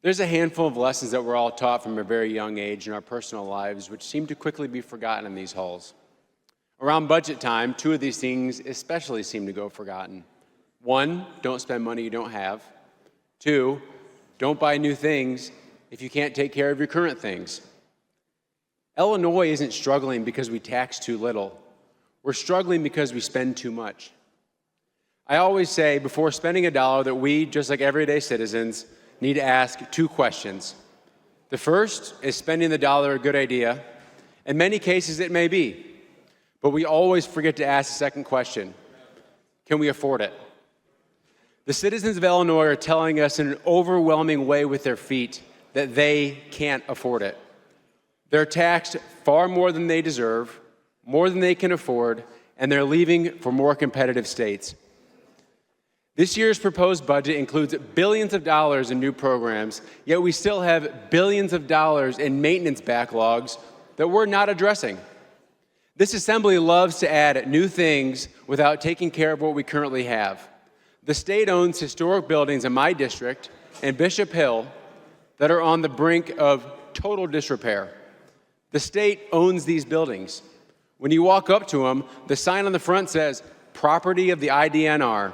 There's a handful of lessons that we're all taught from a very young age in our personal lives, which seem to quickly be forgotten in these halls. Around budget time, two of these things especially seem to go forgotten. One, don't spend money you don't have. Two, don't buy new things if you can't take care of your current things. Illinois isn't struggling because we tax too little. We're struggling because we spend too much. I always say before spending a dollar that we, just like everyday citizens, need to ask two questions. The first, is spending the dollar a good idea? In many cases, it may be. But we always forget to ask the second question. Can we afford it? The citizens of Illinois are telling us in an overwhelming way with their feet that they can't afford it. They're taxed far more than they deserve, more than they can afford, and they're leaving for more competitive states. This year's proposed budget includes billions of dollars in new programs, yet we still have billions of dollars in maintenance backlogs that we're not addressing. This assembly loves to add new things without taking care of what we currently have. The state owns historic buildings in my district and Bishop Hill that are on the brink of total disrepair. The state owns these buildings. When you walk up to them, the sign on the front says, "Property of the IDNR."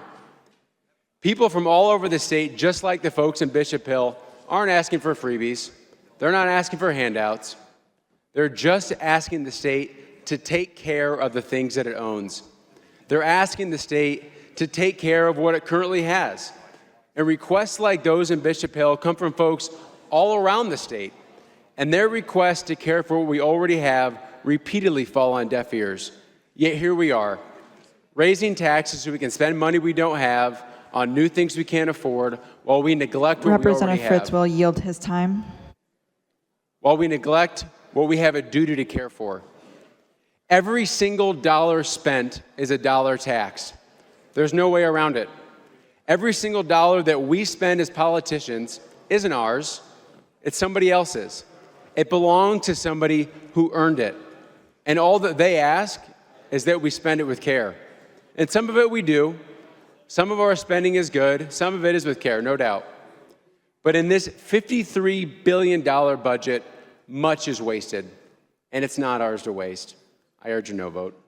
People from all over the state, just like the folks in Bishop Hill, aren't asking for freebies. They're not asking for handouts. They're just asking the state to take care of the things that it owns. They're asking the state to take care of what it currently has. And requests like those in Bishop Hill come from folks all around the state. And their requests to care for what we already have repeatedly fall on deaf ears. Yet here we are, raising taxes so we can spend money we don't have on new things we can't afford while we neglect what we already have. Representative Fritz will yield his time. While we neglect what we have a duty to care for. Every single dollar spent is a dollar taxed. There's no way around it. Every single dollar that we spend as politicians isn't ours, it's somebody else's. It belonged to somebody who earned it. And all that they ask is that we spend it with care. And some of it we do. Some of our spending is good. Some of it is with care, no doubt. But in this $53 billion budget, much is wasted. And it's not ours to waste. I urge a no vote.